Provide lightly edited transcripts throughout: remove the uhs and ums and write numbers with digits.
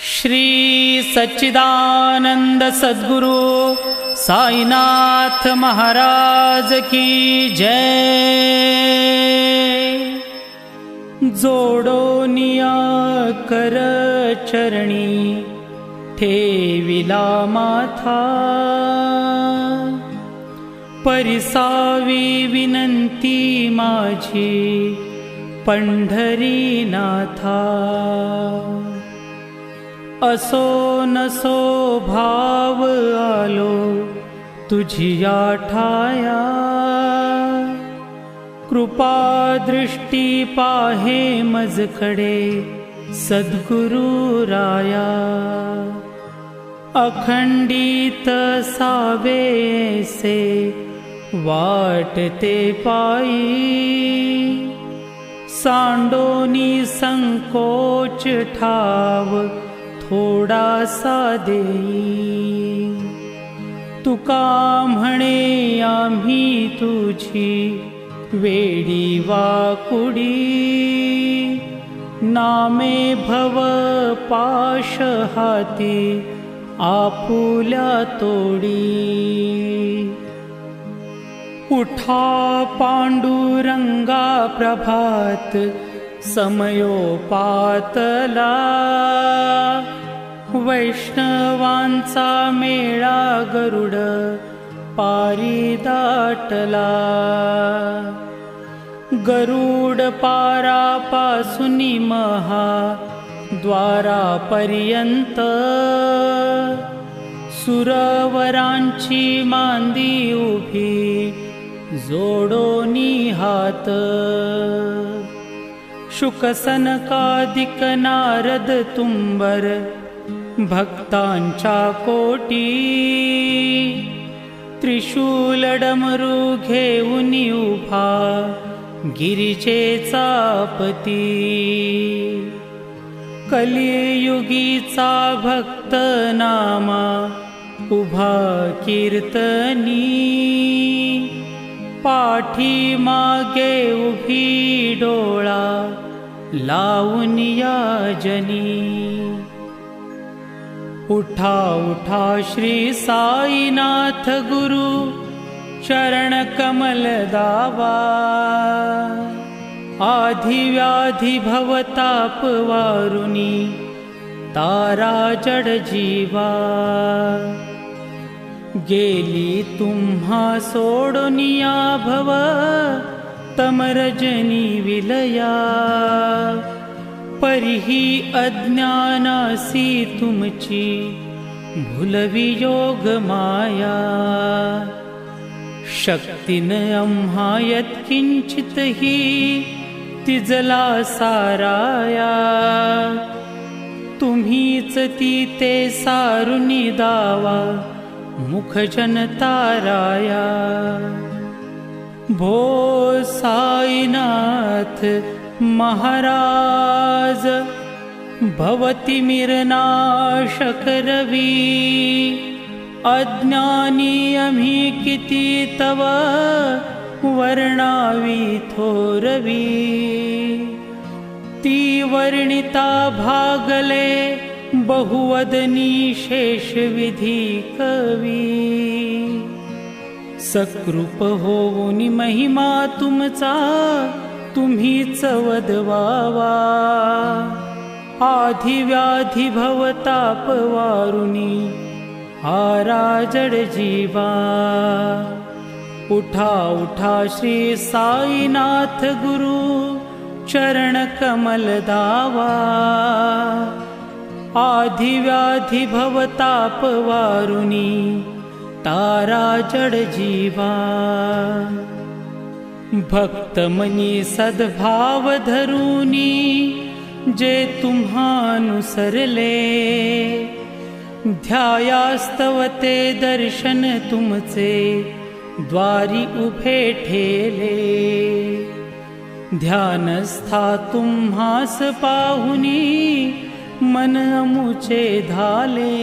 श्री सच्चिदानंद सद्गुरु साईनाथ महाराज की जय। जोडोनिया कर चरणी ठेविला माथा, परिसावी विनंती माझी पंढरीनाथा। असो नसो भाव आलो तुझिया ठाया, कृपा दृष्टी पाहे मजकडे सद्गुरु राया। अखंडित सावे से वाटते पायी, सांडोनी संकोच ठाव थोडासा देई। तुका म्हणे आम्ही तुझी वेडी वाकुडी, नामे भव पाश हाती आपुल्या तोडी। उठा पांडुरंगा प्रभात समयोपातला, वैष्णवांचा मेळा गरुड पारी दाटला। गरुड पारापासूनी महा द्वारापर्यंत, सुरवरांची मांदी उभी जोडोनी हात। शुकसनकादिक नारद तुंबर भक्तांच्या कोटी, त्रिशूल डमरू घेऊन उभा गिरिजेचा पती। कलियुगीचा भक्त नामा उभा कीर्तनी, पाठी मागे उभी डोळा लावून या जनी। उठा उठा श्री साईनाथ गुरु चरण कमल दावा, आधी व्याधी भवताप वारुनी तारा जड जीवा। गेली तुम्हा सोडोनिया भव तमरजनी विलया, परिही अज्ञानासी तुमची भुलवी योग माया। शक्तीन आम्हा यत्किंचितही तिजला साराया, तुम्हीच ती ते सारुनी दावा मुखजन ताराया। भो साईनाथ महाराज भवती मिरनाश करवी, अज्ञानी आम्ही किती तव वर्णावी थोरवी। ती वर्णिता भागले बहुवदनी शेष विधी कवी। सकृप होऊन महिमा तुमचा तुम्हीच वदवावा, आधी व्याधी भवताप वारुनी हारा जड जीवा। उठा उठा श्री साईनाथ गुरु चरण कमल दावा, आधी व्याधी भवताप वारुनी तारा जड जीवा। भक्त मनी सद्भाव धरुनी जे तुम्हानुसरले, ध्यायास्तव ते दर्शन तुमचे द्वारी उभे ठेले। ध्यानस्था तुम्हास पाहुनी मन अमुचे धाले,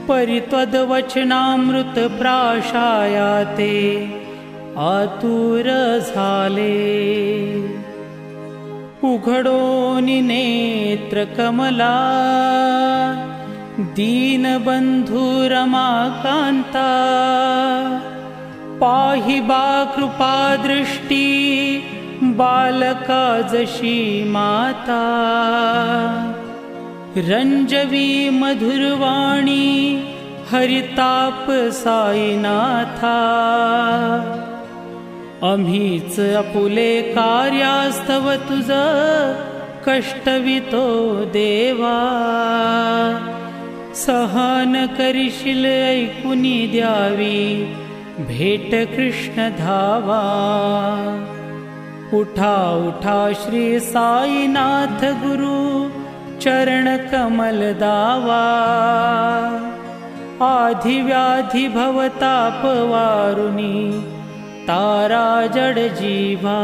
परित्वदवचनामृत प्राशाया ते आतुर झाले। उघडोनी नेत्र कमला, दीनबंधू रमाकांता, पाहि बा कृपा दृष्टी, बालका जशी माता, रंजवी मधुरवाणी, हरिताप साईनाथा, आम्हीच आपुले कार्यास्तव तुझ कष्टवितो देवा, सहन करिशील ऐकुनी द्यावी भेट कृष्ण धावा। उठा उठा श्री साईनाथ गुरु, चरण कमल दावा, आधी व्याधी भवताप वारुनी, तारा जड जीवा।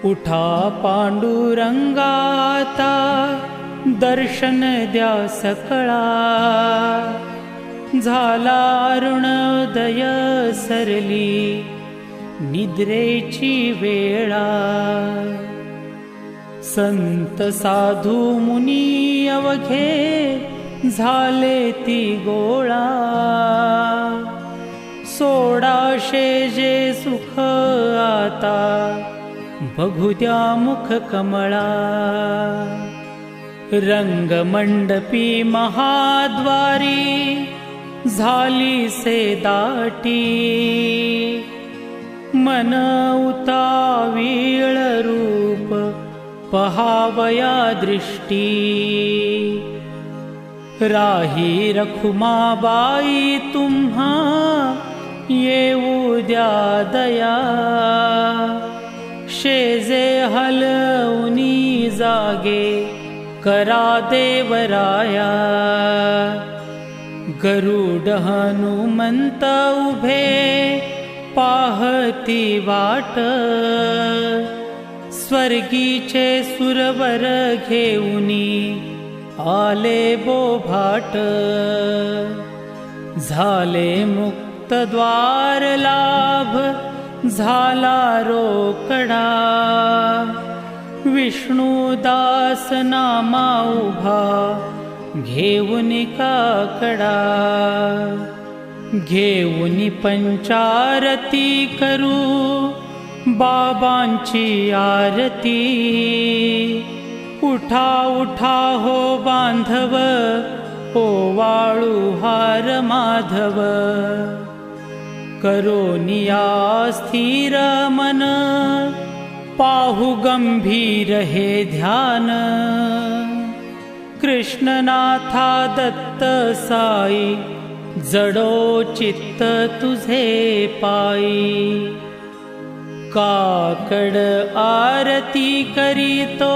उठा पांडुरंगाता, दर्शन द्या सकळा, झाला अरुणोदय सरली, निद्रेची वेळा। संत साधू मुनी अवघे, झाले ती गोळा, सोडाशे जे सुख आता, बघू द्या मुख कमळा। रंगमंडपी महाद्वारी, झाली से दाटी, मन उतावीळ रूप, पहावया दृष्टी। राही रखुमाबाई तुम्हा, येऊ द्या दया, शेजे हलवनी जागे, करा देवराया। गरुड हनुमंत उभे, पाहती वाट, स्वर्गीचे सुरवर घेऊनी, आले बोभाट। झाले मुक्त द्वार लाभ, झाला रोकडा, विष्णुदास नामा उभा, घेऊनी काकडा। घेऊनी पंचारती करू, बाबांची आरती। उठा उठा हो बांधव, ओवाळू हार माधव। करोनिया स्थिर मन, पाहु गंभीर हे ध्यान। कृष्णनाथा दत्त साई, जडो चित्त तुझे पायी। काकड आरती करीतो,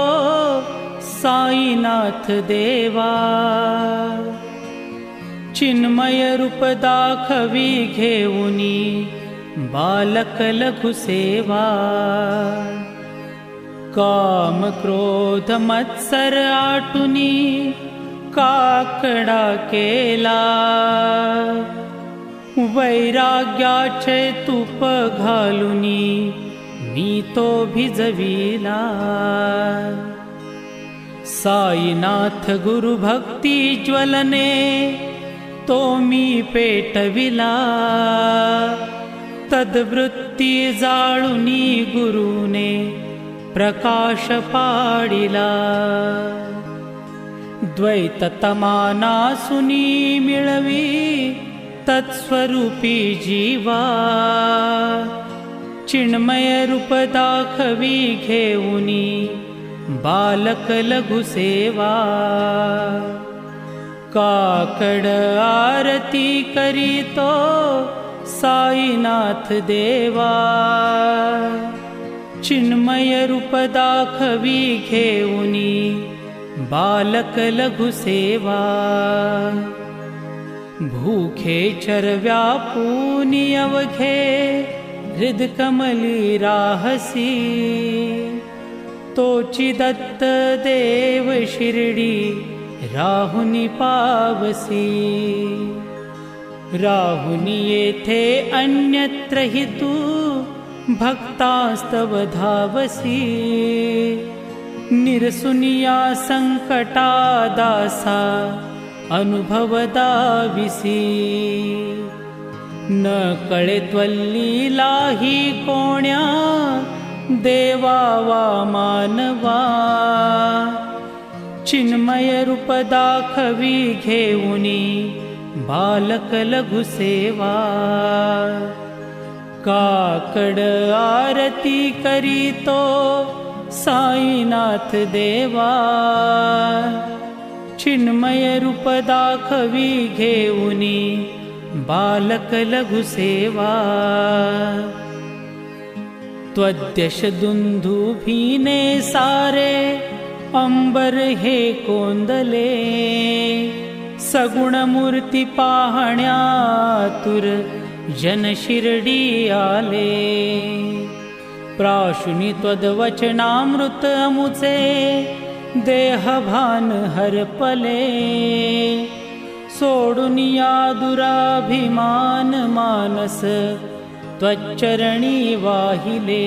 साईनाथ देवा। चिन्मय रूप दाखवी घेऊनी, बालक लघु सेवा। काम क्रोध मत्सर आटुनी, काकडा केला। वैराग्याचे तूप घालुनी, मी तो भिजविला। साईनाथ गुरु भक्ती ज्वलने, तो मी पेटविला। तद्वृत्ती जाळुनी गुरुने, प्रकाश पाडिला। द्वैततमानासुनी मिळवी, तत्स्वरूपी जीवा। चिन्मय रूप दाखवी घेऊनी, बालक लघु सेवा। काकड आरती करीतो, साईनाथ देवा। चिन्मय रूप दाखवी घेऊनी, बालक लघु सेवा। भूखे चरव्यापुनी अवघे, हृदकमली राहसी। तोची दत्त देव शिर्डी, राहुनी पावसी। राहुनी येथे अन्यत्र हि तू, भक्तास्तव धावसी निरसुनिया संकटा दासा अनुभव दाविसी न कळे त्वल्लीलाही कोण्या देवा वा मानवा चिन्मय रूप दाखवी घेऊनी बालक लघु सेवा काकड आरती करीतो साईनाथ देवा चिन्मय रूप दाखवी घेऊनी बालक लघु सेवा त्वद्यश दुंदुभीने सारे अंबर हे कोंदले सगुण मूर्ती पाहण्यातुर जन शिर्डी आले प्राशुनी त्वद्वचनामृत अमुचे देहभान हरपले सोडुनिया दुराभिमान मानस त्वच्चरणी वाहिले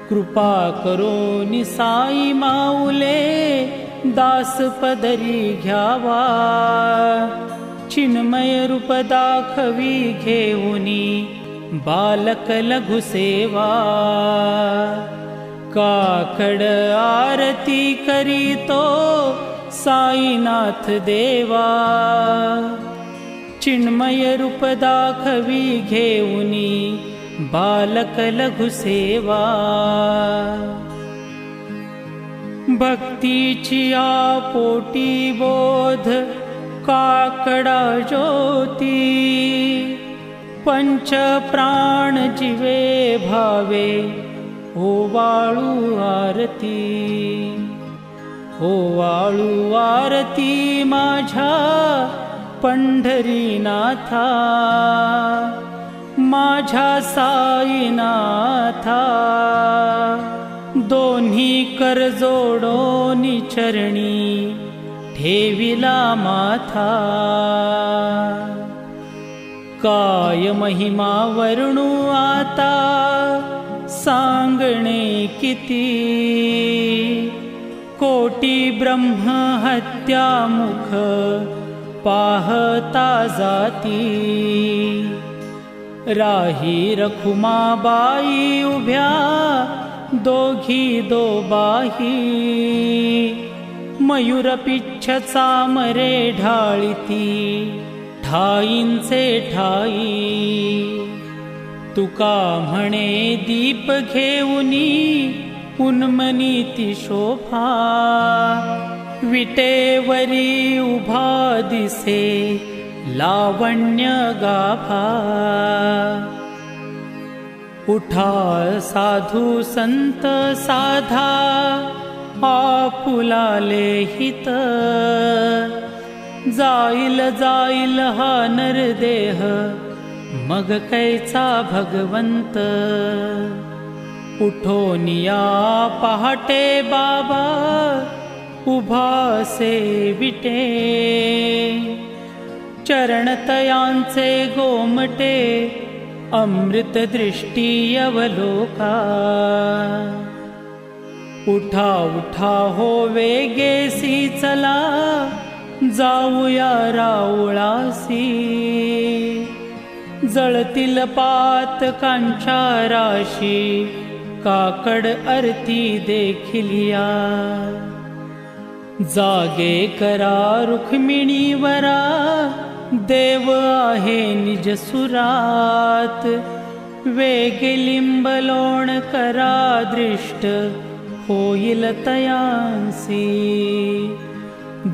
कृपा करो निसाई माऊले दास पदरी घ्यावा चिन्मय रूप दाखवी घेऊनी बालक लघु सेवा काकड आरती करीतो साईनाथ देवा चिन्मय रूप दाखवी घेऊनी बालक लघु सेवा भक्तीची पोटी बोध काकडा ज्योती पंच प्राण जीवे भावे ओवाळू आरती ओवाळू आरती माझ्या पंढरीनाथा माझ्या साईनाथा दोन्ही कर जोडोनी चरणी ठेविला माथा काय महिमा वर्णू आता सांगणे किती कोटी ब्रह्म हत्या मुख पाहता जाती राही रखुमाबाई उभ्या दोघी दोबाही मयूर पिच्छचा मरे ढाळीती ठाईंचे ठाई तुका म्हणे दीप घेऊनी उन्मनीती शोभा विटेवरी उभा दिसे लावण्य गाभा उठा साधू संत साधा आपुलाले हित जाईल जाईल हा नरदेह मग कैचा भगवंत उठोनिया पहाटे बाबा उभा से विटे चरणतयांचे गोमटे अमृत दृष्टी अवलोका उठा उठा हो वेगेसी चला जाऊया राऊळासी जळतील पातकांच्या राशी काकड आरती देखिलिया जागे करा रुक्मिणीवरा देव आहे निज सुरात वेग लिंबलोण करा दृष्ट होईल तयांसी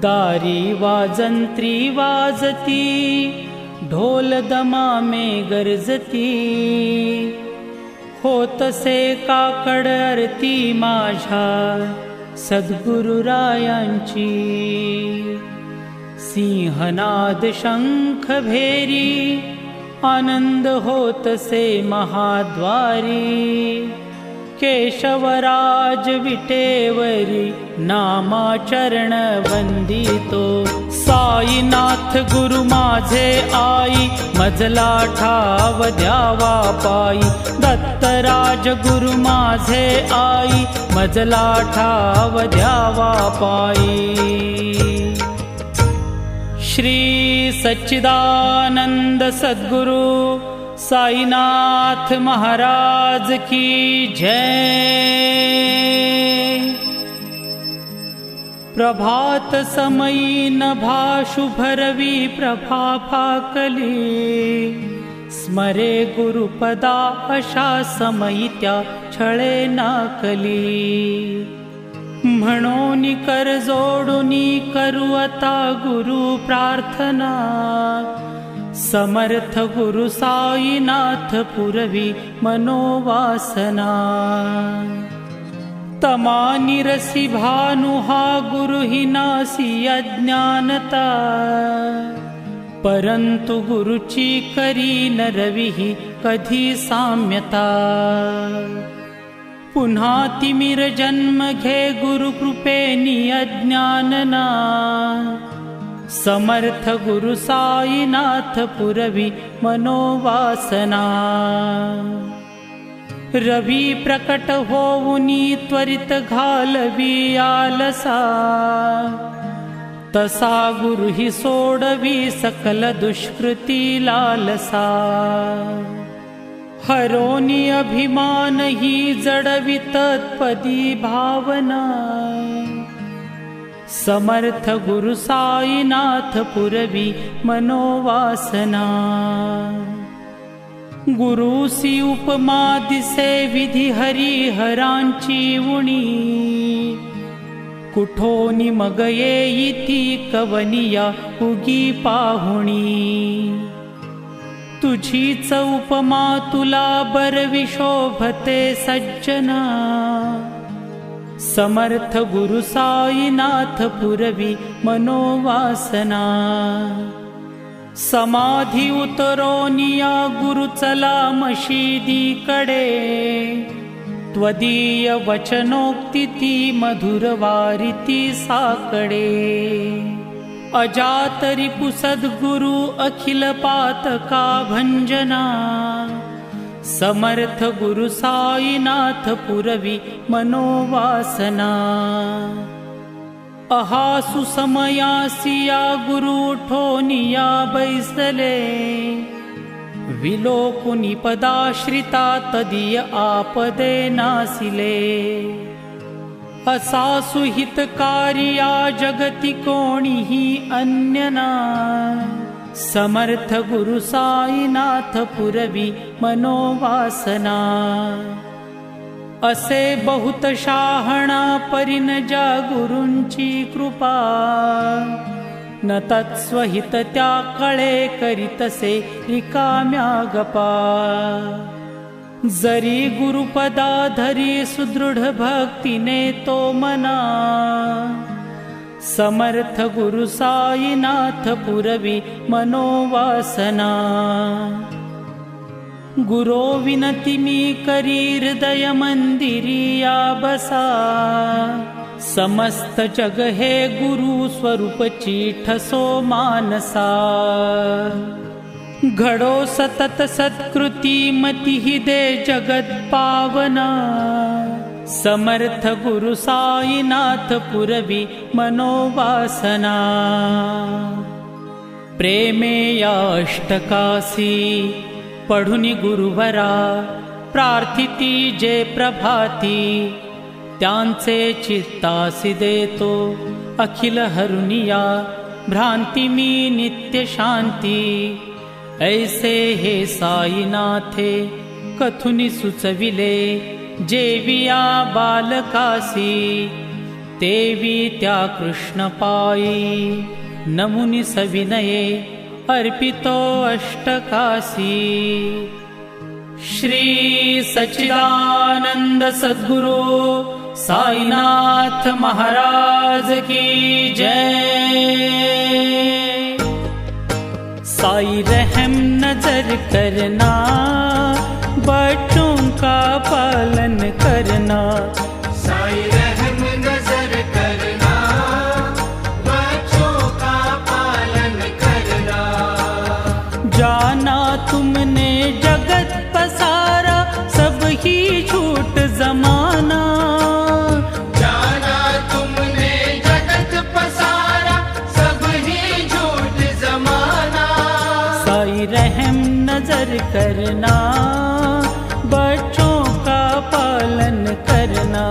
दारी वाजंत्री वाजती ढोल दमामे गरजती होतसे काकड आरती माझ्या सद्गुरुरायांची सिंहनाद शंख भेरी आनंद होतसे महाद्वारी केशवराज विटेवरी नामाचरण वंदितो। साईनाथ गुरु माझे आई मजला ठाव द्यावा पायी। दत्तराज गुरु माझे आई मजला ठाव द्यावा पायी। श्री सच्चिदानंद सद्गुरु साईनाथ महाराज की जय। प्रभात समयी नभा शुभरवी प्रभा फाकली। स्मरे गुरुपदा अशा समयी त्या छळे नाकली। म्हणून कर जोडुनी करू आता गुरु प्रार्थना। समर्थ गुरु साईनाथ पुरवी मनोवासना। तमा निरसी भानु हा गुरु ही नासी अज्ञानता। परंतु गुरुची करी न रवी कधी साम्यता। पुन्हा तिमिर जन्म घे गुरु कृपेनी अज्ञानना। समर्थ गुरु साईनाथ पुरवी मनोवासना। रवी प्रकट होऊनी त्वरित घालवी आलसा। तसा गुरु ही सोडवी सकल दुष्कृती लालसा। हरोनी अभिमान ही जडवी तत्पदी भावना। समर्थ गुरु साईनाथ पुरवी मनोवासना। गुरुसी उपमा दिसे विधी हरिहरांची उणी। कुठोनी मग येईती कवनिया उगी पाहुणी। तुझीच उपमा तुला बरवी शोभते सज्जना। समर्थ गुरु साईनाथ पुरवी मनोवासना। समाधी उतरोनिया गुरु चला मशिदीकडे। त्वदीय वचनोक्ती ती मधुर वारिती साकडे। अजातरी पुसद्गुरु अखिल पातका भंजना। समर्थ गुरु साईनाथ पुरवी मनोवासना। अहासु समयासिया गुरु ठोनिया बैसले। विलोकुनि पदाश्रिता तदीय आपदे नासिले। असासु हितकारिया जगति कोणीही अन्यना। समर्थ गुरु साईनाथ पुरवी मनोवासना। असे बहुत शहाणा परिन ज्या गुरूंची कृपा। न तत्स्वहित त्या कळे करीतसे रिकाम्या गपा। जरी गुरुपदा धरी सुदृढ भक्तीने तो मना। समर्थ गुरु साईनाथ पुरवी मनोवासना। गुरो विनती मी करी हृदय मंदिरिया बसा। समस्त जग हे गुरु स्वरूपची ठसो मानसा। घडो सतत सत्कृती मती हि दे जगत पावना। समर्थ गुरु साईनाथ पुरवी मनोवासना। प्रेमे या अष्टकासी पढुनी गुरुवरा। प्रार्थिती जे प्रभाती त्यांचे चित्तासी देतो। अखिल हरुनिया भ्रांती मी नित्य शांती। ऐसे हे साईनाथे कथुनी सुचविले। जेविया बालकासी तेवी त्या कृष्ण पायी। नमुनी सविनये अर्पितो अष्टकासी। श्री सच्चिदानंद सद्गुरु साईनाथ महाराज की जय। साई रहम नजर करना बच्चों का पालन करना। साईं रहम नजर करना, बच्चों का पालन करना। जाना तुमने जगत पसारा, सब ही झूठ जमाना। जाना तुमने जगत पसारा, सब ही झूठ जमाना। साईं रहम नजर करना, बच्चों का पालन करना।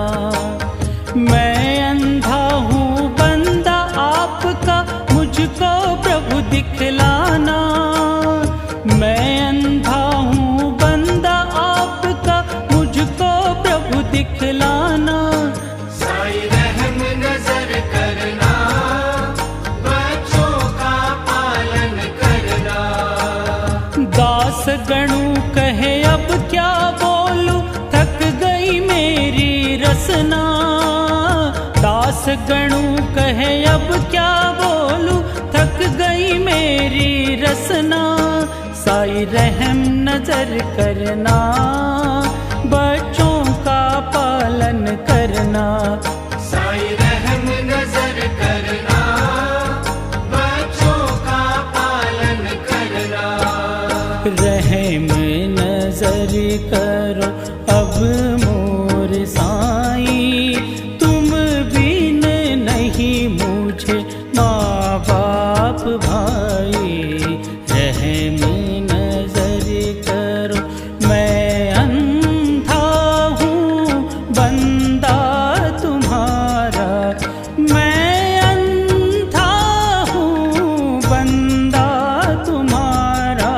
मैं अंधा हूँ बंदा आपका, मुझको प्रभु दिखलाना। मैं अंधा हूँ बंदा आपका, मुझको प्रभु दिखलाना। साईं रहम नजर करना, बच्चों का पालन करना। दास गणु कहे अब क्या बोलूं, थक गई मेरी रसना। दास गणु कहे अब क्या बोलूं, थक गई मेरी रसना। साईं रहम नजर करना, बच्चों का पालन करना। साईं रहम नजर करना, बच्चों का पालन करना। रहम नजर करो अब मोर साईं, तुम बिन नहीं मुझे माँ बाप भाई। रहम नजर करो, मैं अंधा हूँ बंदा तुम्हारा। मैं अंधा हूँ बंदा तुम्हारा।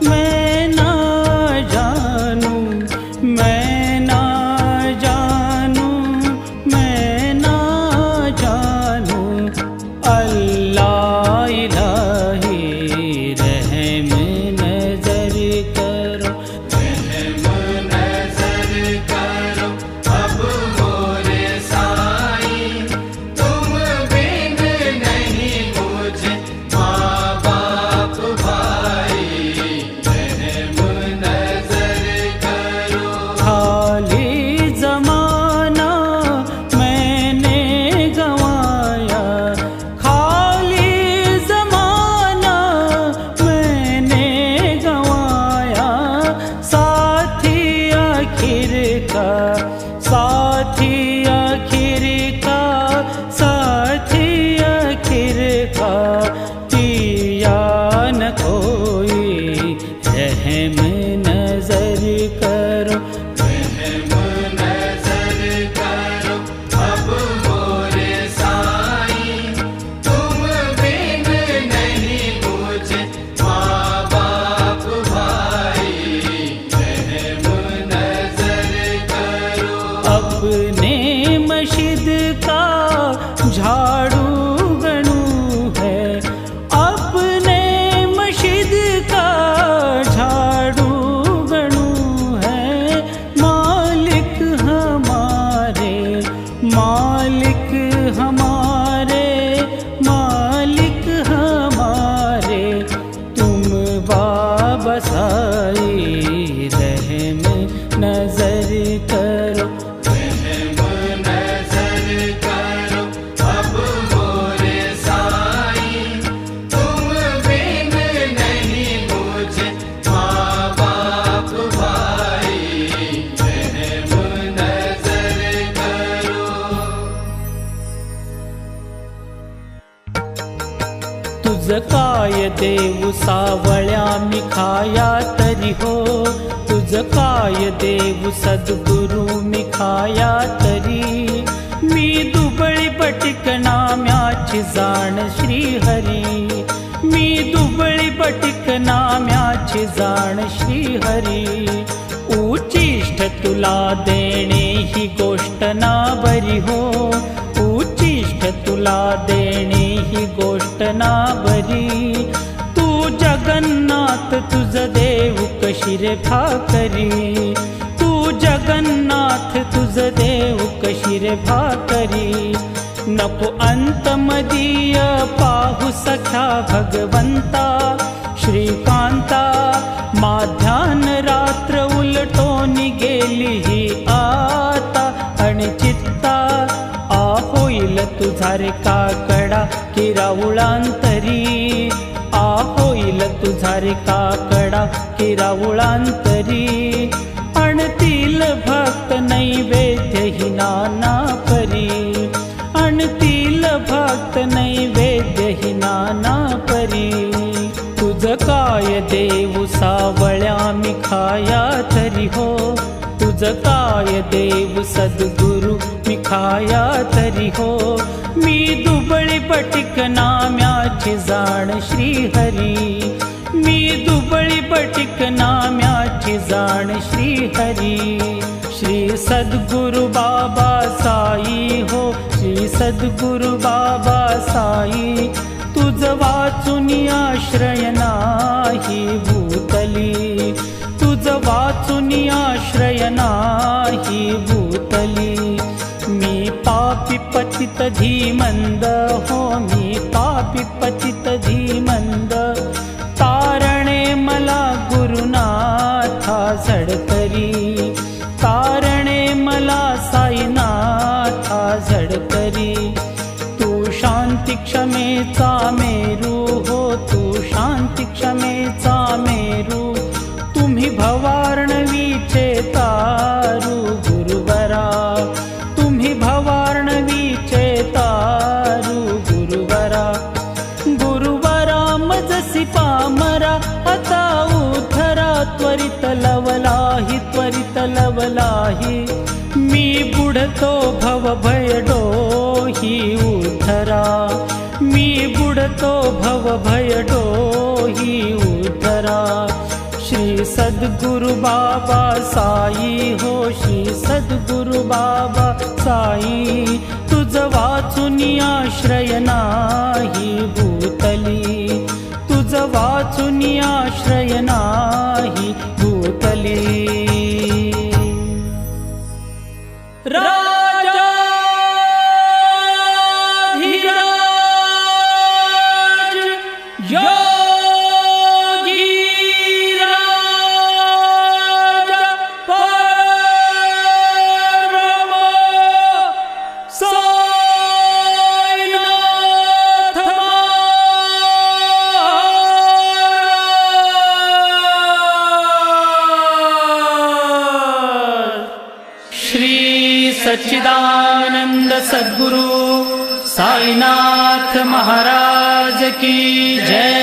मैं ना जानूं, मैं ना जानूं, मैं ना जानूं। अल्लाह इलाही रहम नजर करो। रहम नजर करो अब मोरे साईं, तुम बिन नहीं मुझे माँ बाप भाई। रहम नजर करो। खाली जमाना मैंने गंवाया, खाली जमाना मैंने गंवाया। साथी आखिर का, साथी आखिर का, साथी आखिर का पिया न कोई। रहम नजर करो। रहम नजर करो अब मोरे साईं, तुम बिन नहीं मुझे माँ बाप भाई। रहम नजर करो। अपने मस्जिद का झाड़ू गणू है, अपने मस्जिद का झाड़ू गणू है। मालिक हमारे, मालिक हमारे, मालिक हमारे तुम बाबा साईं। रहम नजर करो। रहम नजर करो अब मोरे साईं, तुम बिन नहीं मुझे माँ बाप भाई। रहम नजर करो। तुझ काय देव सावळ्या मी खाया तरी हो, तुझ काय देव सद्गुरु मी खाया तरी। मी दुबळी पटिक नाम्याची जाण श्रीहरी, मी दुबळी पटिक नाम्याची जाण श्रीहरी। उचिष्ट तुला देणे ही गोष्ट ना बरी हो, उचिष्ट तुला देणे ही गोष्ट ना बरी। तू जगन्नाथ तुझ देव कशी रे भाकरी, तू जगन्नाथ तुझ देव कशी रे भाकरी। नको अंत मदीय पाहू सख्या भगवंता श्रीकांता, माध्यान रात्र उलटो निगे केली ही आता आणि चित्ता होईल तुझा रे काकडा किरावुळांतरी होईल तुझा रे काकडा किरावुळांतरी आणतील भक्त नैवेद्य ही नाना परी आणतील भक्त नैवेद्य ही नाना परी तुझ काय देऊ सावळ्या मी खाया तरी हो तुझ काय देव सद्गुरु मी खाया तरी हो मी दुबळी पटिक नाम्याची जाण श्रीहरी मी दुबळी पटिक नाम्याची जाण श्रीहरी श्री सद्गुरु बाबा साई हो श्री सद्गुरु बाबा साई तुझ वाचून आश्रय नाही भूतली तुझ वाचून आश्रय नाही भूतली मी पापी पतित धीमंद हो मी पापी पतित धीमंद तारणे मला गुरुनाथा झडकरी तारणे मला साईनाथा झडकरी तू शांती क्षमेचा मेरू हो तू शांती क्षमेचा मेरू तुम्ही भवार्णवीचे तारू गुरुवरा तुम्ही भवार्णवीचे तारू गुरुवरा गुरुवरा मजसी पामरा आता उथरा त्वरित लवलाही मी बुडतो भव भय डोही उथरा मी बुडतो भव भय डोही उथरा श्री सद्गुरु बाबा साई हो श्री सद्गुरु बाबा साई तुझ वाचून आश्रय नाही भूतली तुझ वाचून आश्रय नाही भूतली राजा धीराज योगी राजा परम साईनाथ श्री सच्चिदानंद सद्गुरु साईनाथ महाराज की जय।